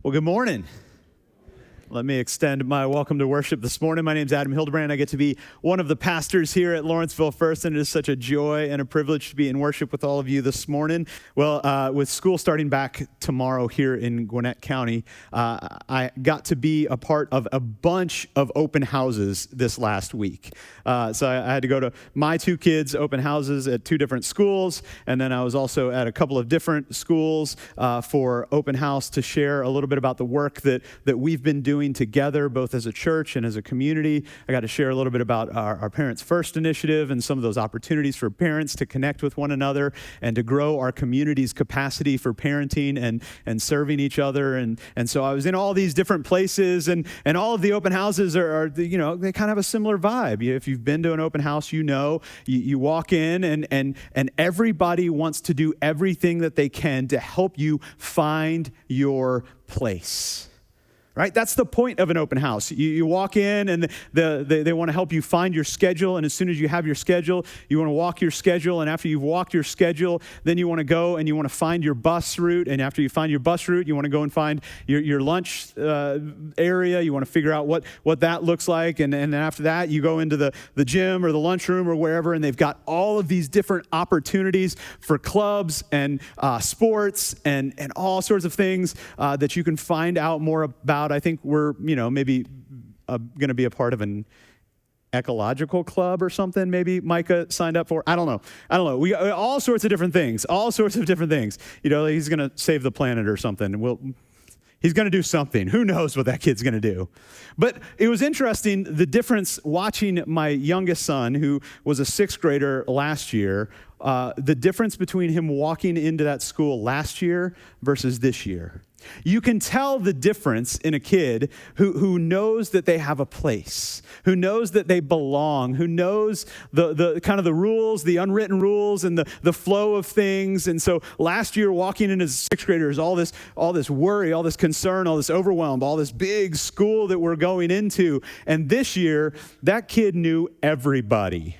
Well, good morning. Let me extend my welcome to worship this morning. My name's Adam Hildebrand. I get to be one of the pastors here at LVfirst, and it is such a joy and a privilege to be in worship with all of you this morning. Well, with school starting back tomorrow here in Gwinnett County, I got to be a part of a bunch of open houses this last week. So I had to go to my two kids' open houses at two different schools, and then I was also at a couple of different schools for open house to share a little bit about the work that we've been doing together, both as a church and as a community. I got to share a little bit about our Parents First initiative and some of those opportunities for parents to connect with one another and to grow our community's capacity for parenting and serving each other. And so I was in all these different places, and all of the open houses are they kind of have a similar vibe. If you've been to an open house, you walk in and everybody wants to do everything that they can to help you find your place. Right? That's the point of an open house. You walk in and they want to help you find your schedule. And as soon as you have your schedule, you want to walk your schedule. And after you've walked your schedule, then you want to go and you want to find your bus route. And after you find your bus route, you want to go and find your lunch area. You want to figure out what that looks like. And then after that, you go into the gym or the lunchroom or wherever. And they've got all of these different opportunities for clubs and sports and all sorts of things that you can find out more about. I think we're, maybe going to be a part of an ecological club or something. Maybe Micah signed up for. I don't know. We all sorts of different things. He's going to save the planet or something. He's going to do something. Who knows what that kid's going to do? But it was interesting, the difference watching my youngest son, who was a sixth grader last year, the difference between him walking into that school last year versus this year. You can tell the difference in a kid who knows that they have a place, who knows that they belong, who knows the kind of the rules, the unwritten rules, and the flow of things. And so last year, walking in as sixth graders, all this worry, all this concern, all this overwhelm, all this big school that we're going into. And this year, that kid knew everybody.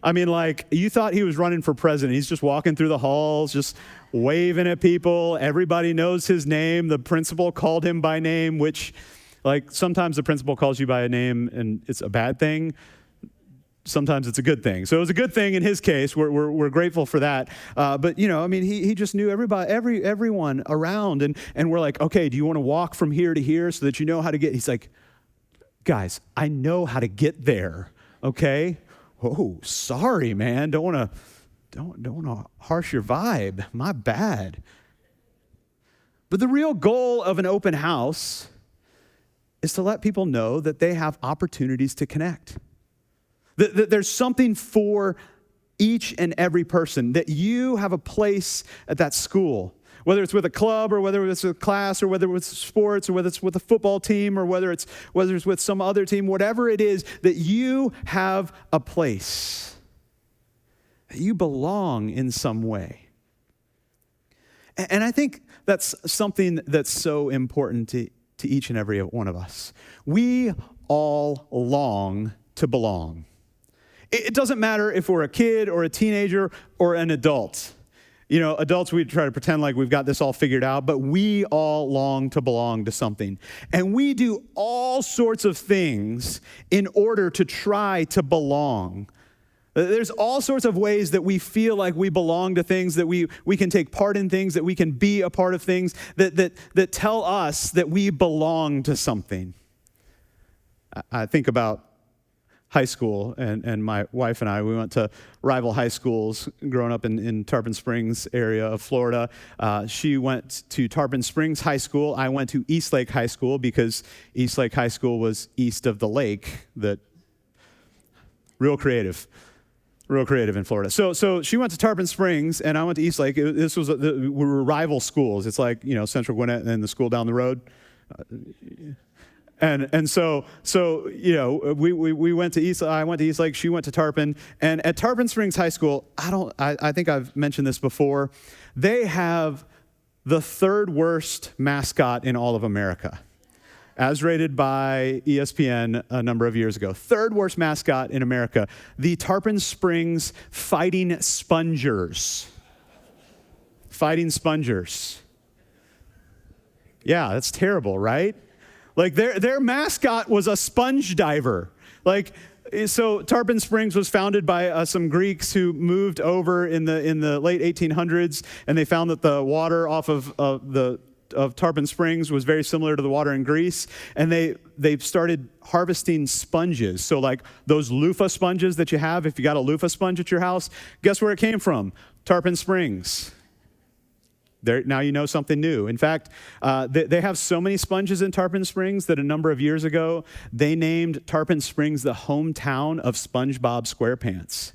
I mean, you thought he was running for president. He's just walking through the halls, just waving at people. Everybody knows his name. The principal called him by name, which, sometimes the principal calls you by a name and it's a bad thing. Sometimes it's a good thing. So it was a good thing in his case. We're grateful for that. But he just knew everybody, everyone around. And we're like, okay, do you want to walk from here to here so that you know how to get? He's like, guys, I know how to get there. Okay. Oh, sorry, man. Don't want to harsh your vibe. My bad. But the real goal of an open house is to let people know that they have opportunities to connect. That there's something for each and every person, that you have a place at that school. Whether it's with a club or whether it's a class or whether it's sports or whether it's with a football team or whether it's with some other team, whatever it is, that you have a place, that you belong in some way. And I think that's something that's so important to each and every one of us. We all long to belong. It doesn't matter if we're a kid or a teenager or an adult. Adults, we try to pretend like we've got this all figured out, but we all long to belong to something. And we do all sorts of things in order to try to belong. There's all sorts of ways that we feel like we belong to things, that we can take part in things, that we can be a part of things that tell us that we belong to something. I think about high school, and my wife and I, we went to rival high schools growing up in Tarpon Springs area of Florida. She went to Tarpon Springs High School. I went to Eastlake High School because Eastlake High School was east of the lake. Real creative in Florida. So she went to Tarpon Springs, and I went to Eastlake. We were rival schools. It's like, Central Gwinnett and then the school down the road. And so we went to East. I went to Eastlake. She went to Tarpon. And at Tarpon Springs High School, I think I've mentioned this before. They have the third worst mascot in all of America, as rated by ESPN a number of years ago. Third worst mascot in America, the Tarpon Springs Fighting Spongers. Fighting Spongers. Yeah, that's terrible, right? Like their mascot was a sponge diver. Like, so Tarpon Springs was founded by some Greeks who moved over in the late 1800s, and they found that the water off of Tarpon Springs was very similar to the water in Greece, and they started harvesting sponges. So like those loofah sponges that you have, if you got a loofah sponge at your house, guess where it came from? Tarpon Springs. There, now you know something new. In fact, they have so many sponges in Tarpon Springs that a number of years ago, they named Tarpon Springs the hometown of SpongeBob SquarePants.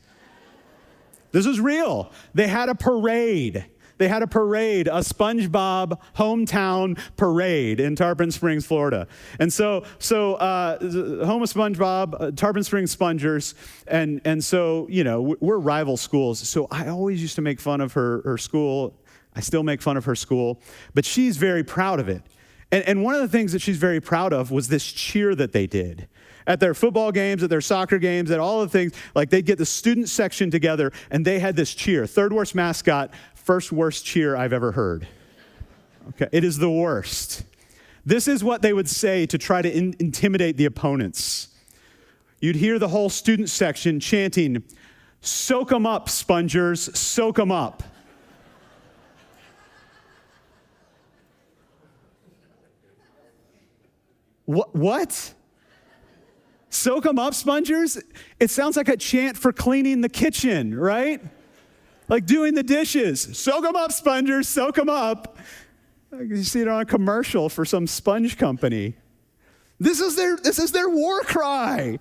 This is real. They had a parade. A SpongeBob hometown parade in Tarpon Springs, Florida. And so home of SpongeBob, Tarpon Springs Spongers, and so, we're rival schools. So I always used to make fun of her school. I still make fun of her school, but she's very proud of it. And one of the things that she's very proud of was this cheer that they did. At their football games, at their soccer games, at all the things, like they'd get the student section together and they had this cheer. Third worst mascot, first worst cheer I've ever heard. Okay, it is the worst. This is what they would say to try to intimidate the opponents. You'd hear the whole student section chanting, "Soak 'em up, Spongers, soak 'em up." What? Soak 'em up, Spongers? It sounds like a chant for cleaning the kitchen, right? Like doing the dishes. Soak 'em up, Spongers, soak 'em up. You see it on a commercial for some sponge company. This is their war cry.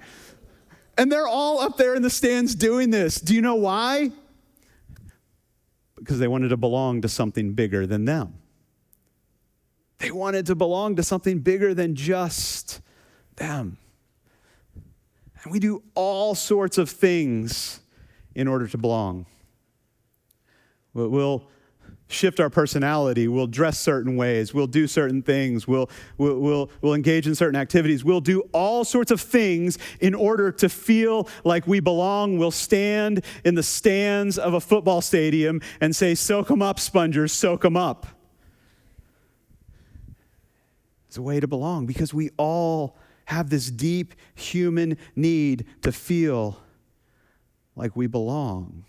And they're all up there in the stands doing this. Do you know why? Because they wanted to belong to something bigger than them. They wanted to belong to something bigger than just them. And we do all sorts of things in order to belong. We'll shift our personality. We'll dress certain ways. We'll do certain things. We'll engage in certain activities. We'll do all sorts of things in order to feel like we belong. We'll stand in the stands of a football stadium and say, "Soak 'em up, Spongers, soak 'em up." It's a way to belong because we all have this deep human need to feel like we belong.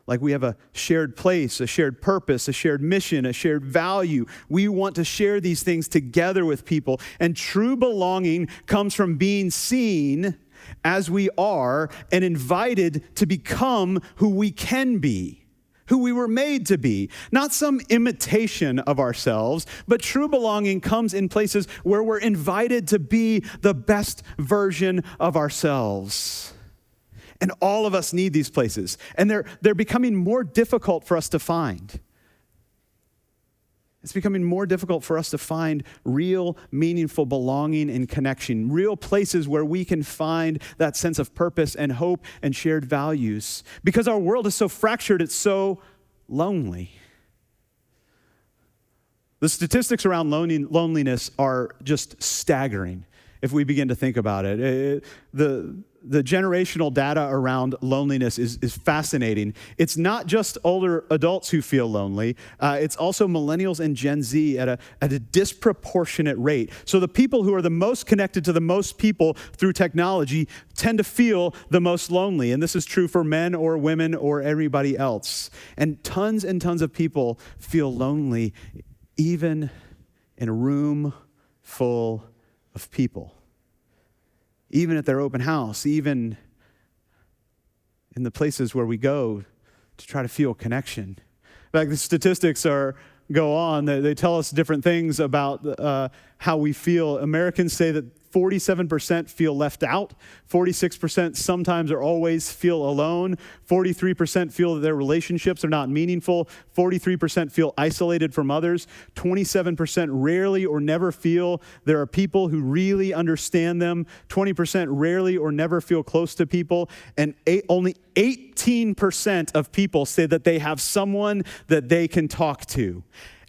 Like we have a shared place, a shared purpose, a shared mission, a shared value. We want to share these things together with people. And true belonging comes from being seen as we are and invited to become who we can be, who we were made to be. Not some imitation of ourselves, but true belonging comes in places where we're invited to be the best version of ourselves. And all of us need these places. And they're becoming more difficult for us to find. It's becoming more difficult for us to find real, meaningful belonging and connection, real places where we can find that sense of purpose and hope and shared values. Because our world is so fractured, it's so lonely. The statistics around loneliness are just staggering if we begin to think about it. The generational data around loneliness is fascinating. It's not just older adults who feel lonely. It's also millennials and Gen Z at a disproportionate rate. So the people who are the most connected to the most people through technology tend to feel the most lonely. And this is true for men or women or everybody else. And tons of people feel lonely even in a room full of people. Even at their open house, even in the places where we go to try to feel connection. In fact, the statistics go on. They tell us different things about how we feel. Americans say that 47% feel left out. 46% sometimes or always feel alone. 43% feel that their relationships are not meaningful. 43% feel isolated from others. 27% rarely or never feel there are people who really understand them. 20% rarely or never feel close to people. And only 18% of people say that they have someone that they can talk to.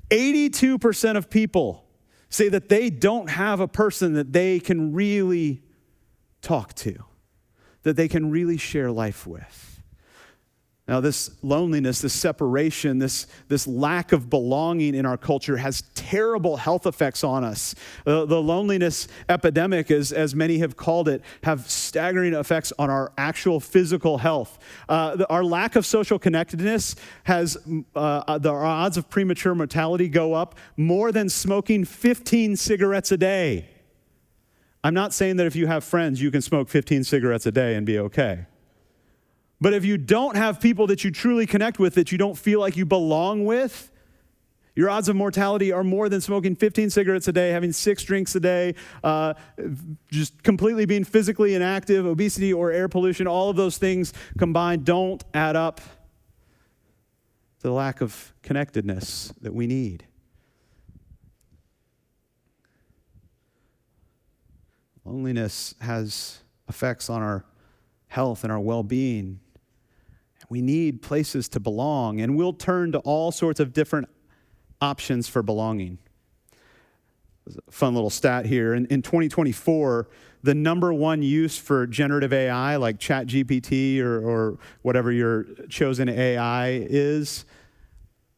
82% of people say that they don't have a person that they can really talk to, that they can really share life with. Now, this loneliness, this separation, this lack of belonging in our culture has terrible health effects on us. The loneliness epidemic, as many have called it, have staggering effects on our actual physical health. Our lack of social connectedness has our odds of premature mortality go up more than smoking 15 cigarettes a day. I'm not saying that if you have friends, you can smoke 15 cigarettes a day and be okay. But if you don't have people that you truly connect with, that you don't feel like you belong with, your odds of mortality are more than smoking 15 cigarettes a day, having 6 drinks a day, just completely being physically inactive, obesity or air pollution. All of those things combined don't add up to the lack of connectedness that we need. Loneliness has effects on our health and our well-being. We need places to belong, and we'll turn to all sorts of different options for belonging. There's a fun little stat here. In 2024, the number one use for generative AI, like ChatGPT or whatever your chosen AI is,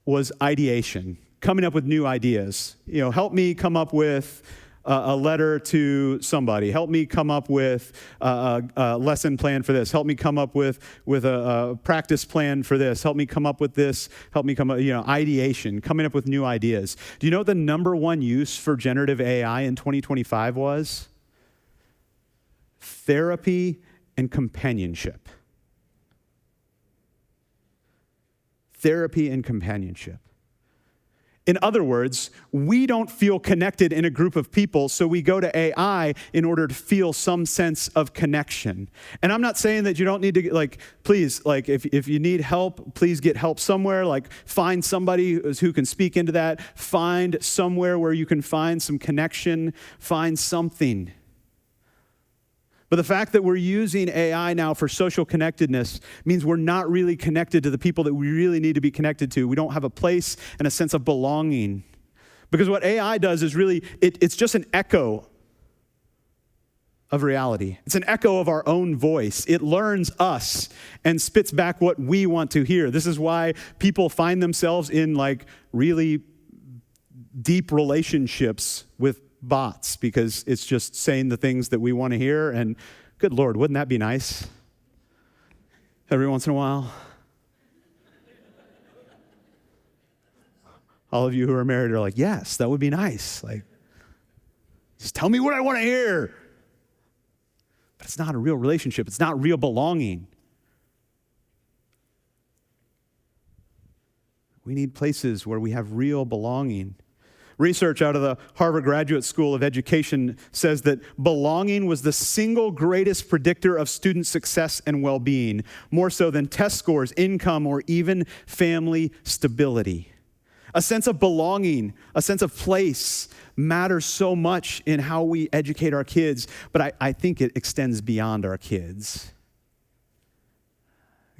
was ideation, coming up with new ideas. Help me come up with a letter to somebody. Help me come up with a lesson plan for this. Help me come up with a practice plan for this. Help me come up with this. Help me come up, ideation, coming up with new ideas. Do you know what the number one use for generative AI in 2025 was? Therapy and companionship. Therapy and companionship. In other words, we don't feel connected in a group of people, so we go to AI in order to feel some sense of connection. And I'm not saying that you don't need to, please, if you need help, please get help somewhere. Find somebody who can speak into that. Find somewhere where you can find some connection. Find something. But the fact that we're using AI now for social connectedness means we're not really connected to the people that we really need to be connected to. We don't have a place and a sense of belonging. Because what AI does is really, it's just an echo of reality. It's an echo of our own voice. It learns us and spits back what we want to hear. This is why people find themselves in really deep relationships with bots, because it's just saying the things that we want to hear. And good Lord, wouldn't that be nice? Every once in a while. All of you who are married are like, yes, that would be nice. Just tell me what I want to hear. But it's not a real relationship. It's not real belonging. We need places where we have real belonging. Research out of the Harvard Graduate School of Education says that belonging was the single greatest predictor of student success and well-being, more so than test scores, income, or even family stability. A sense of belonging, a sense of place matters so much in how we educate our kids, but I think it extends beyond our kids.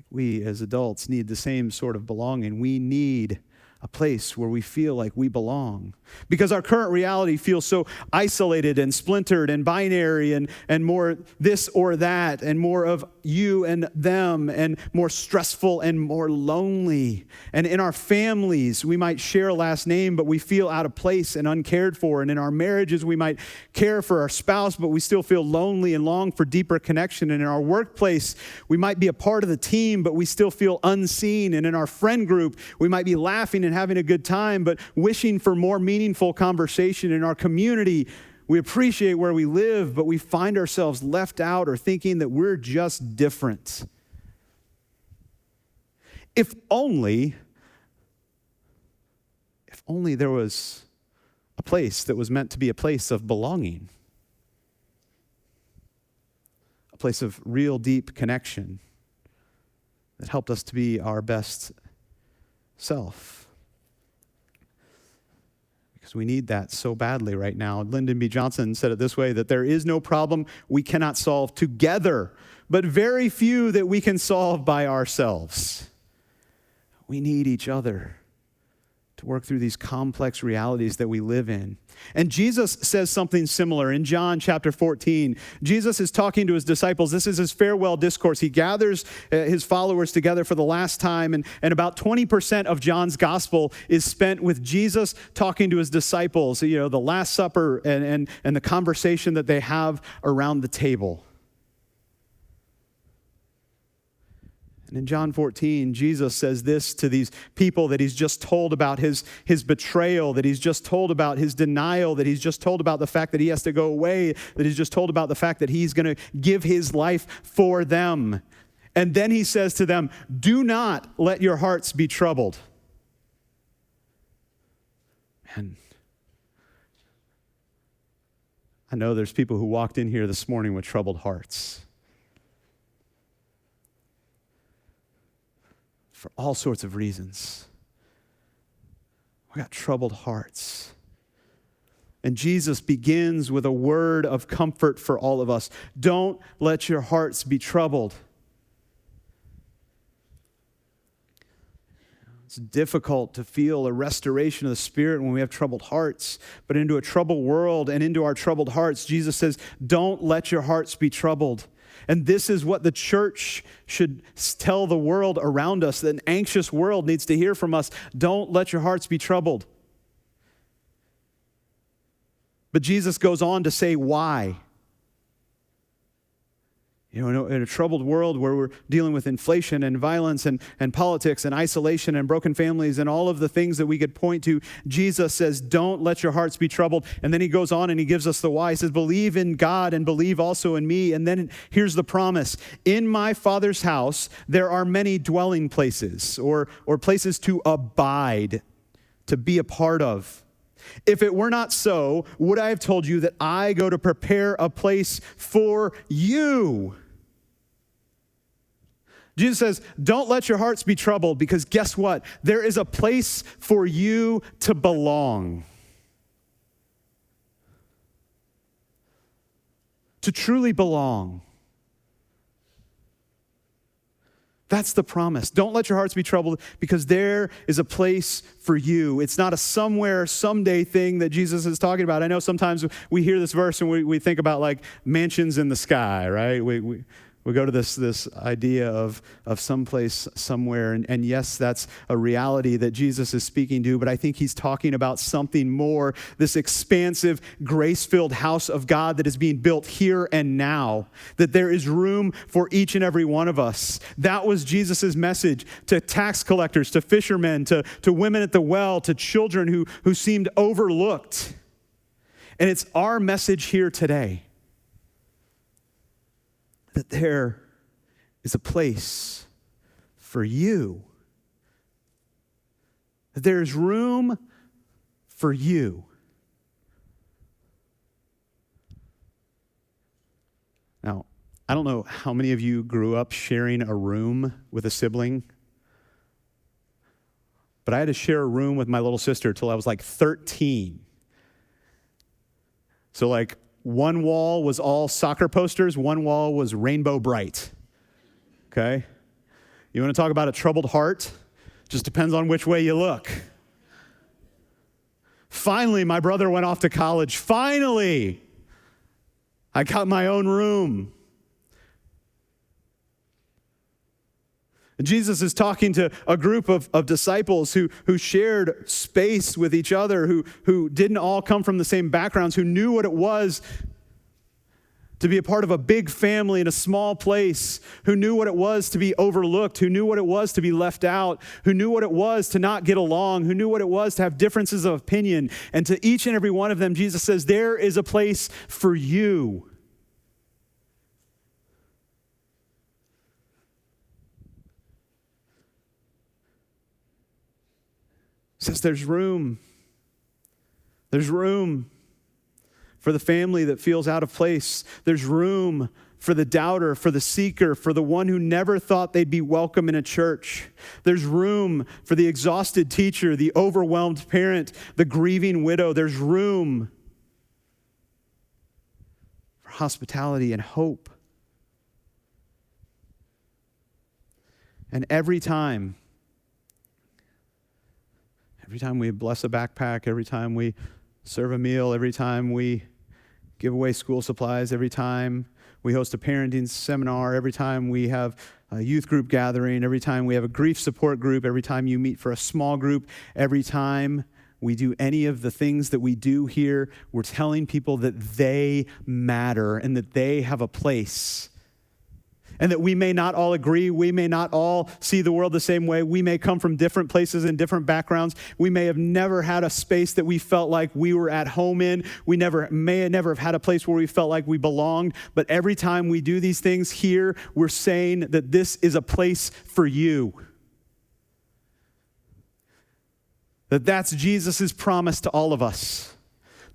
We as adults need the same sort of belonging. We need a place where we feel like we belong. Because our current reality feels so isolated and splintered and binary and more this or that and more of you and them and more stressful and more lonely. And in our families, we might share a last name, but we feel out of place and uncared for. And in our marriages, we might care for our spouse, but we still feel lonely and long for deeper connection. And in our workplace, we might be a part of the team, but we still feel unseen. And in our friend group, we might be laughing and having a good time, but wishing for more meaningful conversation. In our community, we appreciate where we live, but we find ourselves left out or thinking that we're just different. If only there was a place that was meant to be a place of belonging, a place of real deep connection that helped us to be our best self. Because we need that so badly right now. Lyndon B. Johnson said it this way, that there is no problem we cannot solve together, but very few that we can solve by ourselves. We need each other to work through these complex realities that we live in. And Jesus says something similar in John chapter 14. Jesus is talking to his disciples. This is his farewell discourse. He gathers his followers together for the last time, and about 20% of John's gospel is spent with Jesus talking to his disciples, the Last Supper and the conversation that they have around the table. And in John 14, Jesus says this to these people that he's just told about his betrayal, that he's just told about his denial, that he's just told about the fact that he has to go away, that he's just told about the fact that he's going to give his life for them. And then he says to them, "Do not let your hearts be troubled." And I know there's people who walked in here this morning with troubled hearts. For all sorts of reasons. We got troubled hearts. And Jesus begins with a word of comfort for all of us. Don't let your hearts be troubled. It's difficult to feel a restoration of the Spirit when we have troubled hearts. But into a troubled world and into our troubled hearts, Jesus says, don't let your hearts be troubled. And this is what the church should tell the world around us, that an anxious world needs to hear from us. Don't let your hearts be troubled. But Jesus goes on to say why. In a troubled world where we're dealing with inflation and violence and politics and isolation and broken families and all of the things that we could point to, Jesus says, don't let your hearts be troubled. And then he goes on and he gives us the why. He says, believe in God and believe also in me. And then here's the promise. In my Father's house, there are many dwelling places or places to abide, to be a part of. If it were not so, would I have told you that I go to prepare a place for you? Jesus says, don't let your hearts be troubled, because guess what? There is a place for you to belong. To truly belong. That's the promise. Don't let your hearts be troubled, because there is a place for you. It's not a somewhere, someday thing that Jesus is talking about. I know sometimes we hear this verse and we think about like mansions in the sky, right? We go to this idea of someplace, somewhere, and yes, that's a reality that Jesus is speaking to, but I think he's talking about something more, this expansive, grace-filled house of God that is being built here and now, that there is room for each and every one of us. That was Jesus' message to tax collectors, to fishermen, to women at the well, to children who seemed overlooked. And it's our message here today, that there is a place for you. That there is room for you. Now, I don't know how many of you grew up sharing a room with a sibling, but I had to share a room with my little sister till I was like 13. So like, one wall was all soccer posters, one wall was rainbow bright. Okay? You want to talk about a troubled heart? Just depends on which way you look. Finally, my brother went off to college. Finally, I got my own room. Jesus is talking to a group of disciples who shared space with each other, who didn't all come from the same backgrounds, who knew what it was to be a part of a big family in a small place, who knew what it was to be overlooked, who knew what it was to be left out, who knew what it was to not get along, who knew what it was to have differences of opinion. And to each and every one of them, Jesus says, there is a place for you. Says there's room. There's room for the family that feels out of place. There's room for the doubter, for the seeker, for the one who never thought they'd be welcome in a church. There's room for the exhausted teacher, the overwhelmed parent, the grieving widow. There's room for hospitality and hope. And every time Every time we bless a backpack, every time we serve a meal, every time we give away school supplies, every time we host a parenting seminar, every time we have a youth group gathering, every time we have a grief support group, every time you meet for a small group, every time we do any of the things that we do here, we're telling people that they matter and that they have a place. And that we may not all agree, we may not all see the world the same way, we may come from different places and different backgrounds, we may have never had a space that we felt like we were at home in, may never have had a place where we felt like we belonged, but every time we do these things here, we're saying that this is a place for you. That's Jesus' promise to all of us,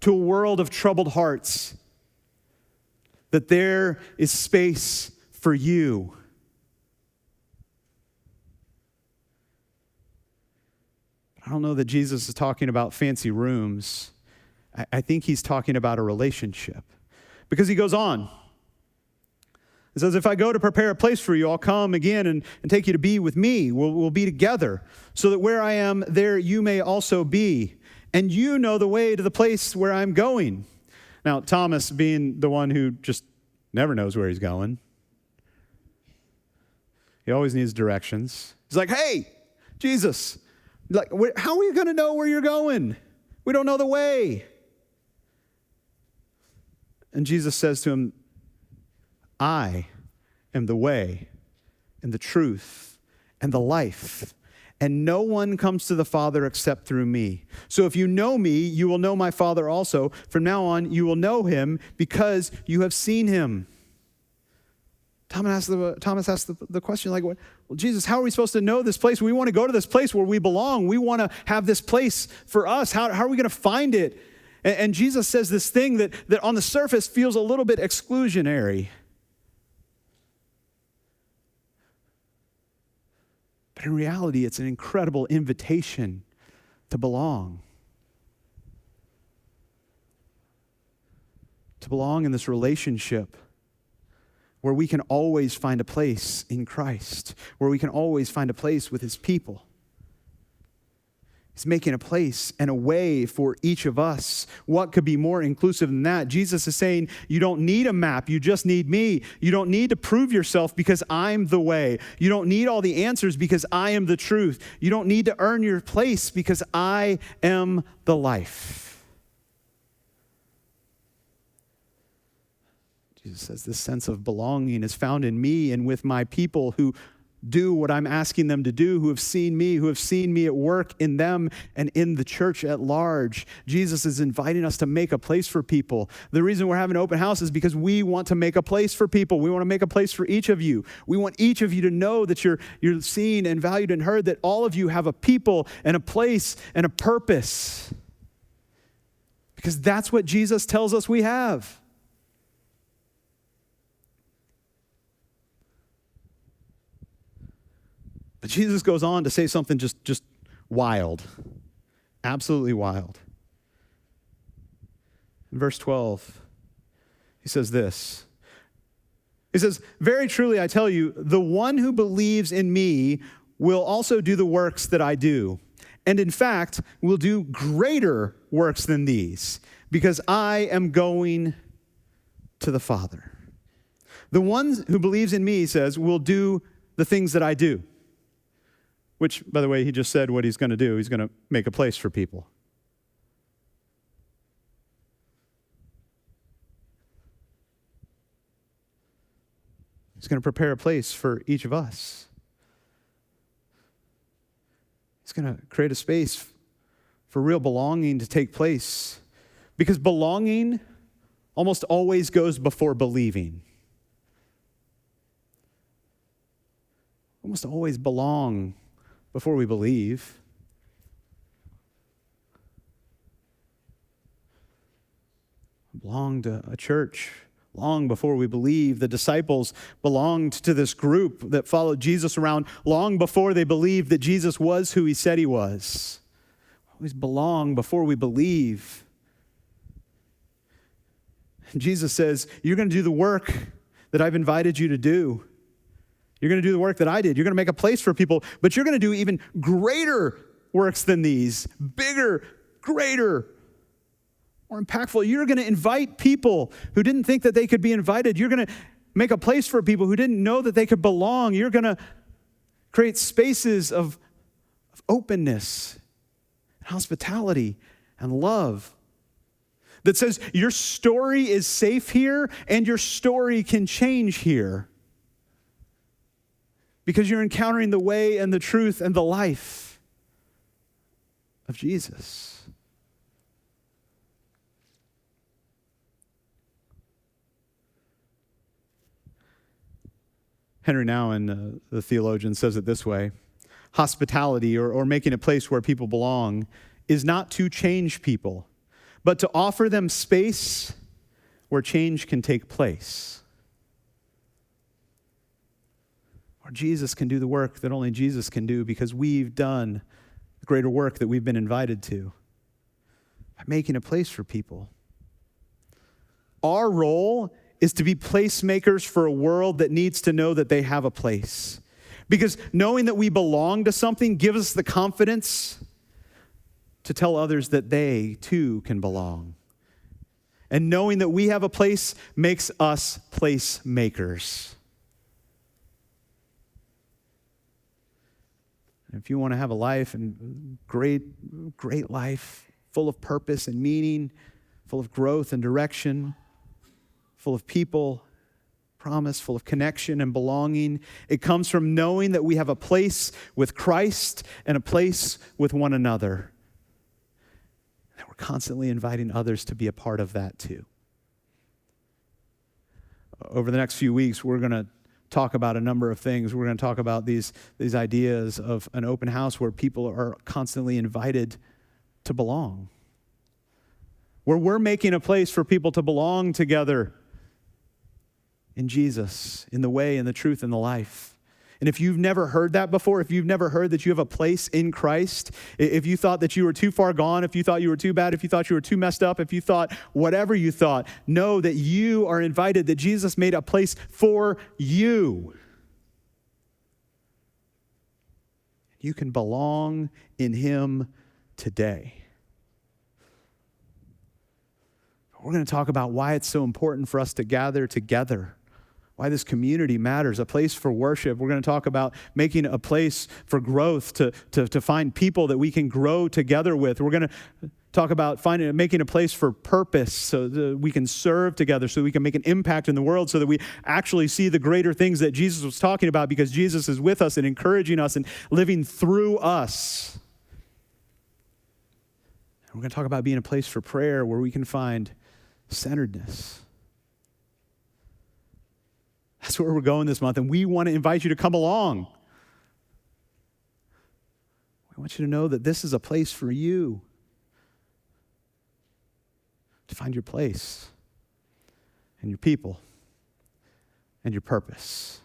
to a world of troubled hearts, that there is space for you. I don't know that Jesus is talking about fancy rooms. I think he's talking about a relationship. Because he goes on. He says, if I go to prepare a place for you, I'll come again and take you to be with me. We'll be together, so that where I am, there you may also be. And you know the way to the place where I'm going. Now, Thomas, being the one who just never knows where he's going, he always needs directions. He's like, hey, Jesus, how are we going to know where you're going? We don't know the way. And Jesus says to him, I am the way and the truth and the life, and no one comes to the Father except through me. So if you know me, you will know my Father also. From now on, you will know him because you have seen him. Thomas asked the question, well, Jesus, how are we supposed to know this place? We want to go to this place where we belong. We want to have this place for us. How are we going to find it? And Jesus says this thing that on the surface feels a little bit exclusionary. But in reality, it's an incredible invitation to belong. To belong in this relationship where we can always find a place in Christ, where we can always find a place with his people. He's making a place and a way for each of us. What could be more inclusive than that? Jesus is saying, you don't need a map, you just need me. You don't need to prove yourself because I'm the way. You don't need all the answers because I am the truth. You don't need to earn your place because I am the life. Jesus says this sense of belonging is found in me and with my people who do what I'm asking them to do, who have seen me at work in them and in the church at large. Jesus is inviting us to make a place for people. The reason we're having an open house is because we want to make a place for people. We want to make a place for each of you. We want each of you to know that you're seen and valued and heard, that all of you have a people and a place and a purpose. Because that's what Jesus tells us we have. But Jesus goes on to say something just wild, absolutely wild. In verse 12, he says this. He says, very truly I tell you, the one who believes in me will also do the works that I do. And in fact, will do greater works than these, because I am going to the Father. The one who believes in me, he says, will do the things that I do. Which, by the way, he just said what he's going to do. He's going to make a place for people. He's going to prepare a place for each of us. He's going to create a space for real belonging to take place. Because belonging almost always goes before believing. Almost always belong before we believe. Belong to a church long before we believe. The disciples belonged to this group that followed Jesus around long before they believed that Jesus was who he said he was. Always belong before we believe. And Jesus says, you're going to do the work that I've invited you to do. You're going to do the work that I did. You're going to make a place for people, but you're going to do even greater works than these, bigger, greater, more impactful. You're going to invite people who didn't think that they could be invited. You're going to make a place for people who didn't know that they could belong. You're going to create spaces of openness, hospitality, and love that says your story is safe here and your story can change here because you're encountering the way and the truth and the life of Jesus. Henry Nouwen, the theologian, says it this way: hospitality, or making a place where people belong, is not to change people, but to offer them space where change can take place. Where Jesus can do the work that only Jesus can do because we've done the greater work that we've been invited to by making a place for people. Our role is to be placemakers for a world that needs to know that they have a place. Because knowing that we belong to something gives us the confidence to tell others that they too can belong. And knowing that we have a place makes us placemakers. And if you want to have a life, and great life, full of purpose and meaning, full of growth and direction, full of people, promise, full of connection and belonging, it comes from knowing that we have a place with Christ and a place with one another. And we're constantly inviting others to be a part of that too. Over the next few weeks, we're going to talk about a number of things. We're going to talk about these ideas of an open house where people are constantly invited to belong. Where we're making a place for people to belong together in Jesus, in the way and the truth and the life. And if you've never heard that before, if you've never heard that you have a place in Christ, if you thought that you were too far gone, if you thought you were too bad, if you thought you were too messed up, if you thought whatever you thought, know that you are invited, that Jesus made a place for you. You can belong in him today. We're going to talk about why it's so important for us to gather together, why this community matters, a place for worship. We're going to talk about making a place for growth, to find people that we can grow together with. We're going to talk about making a place for purpose so that we can serve together, so we can make an impact in the world, so that we actually see the greater things that Jesus was talking about, because Jesus is with us and encouraging us and living through us. And we're going to talk about being a place for prayer where we can find centeredness. That's where we're going this month, and we want to invite you to come along. We want you to know that this is a place for you to find your place and your people and your purpose.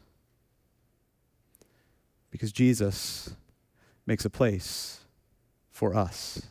Because Jesus makes a place for us.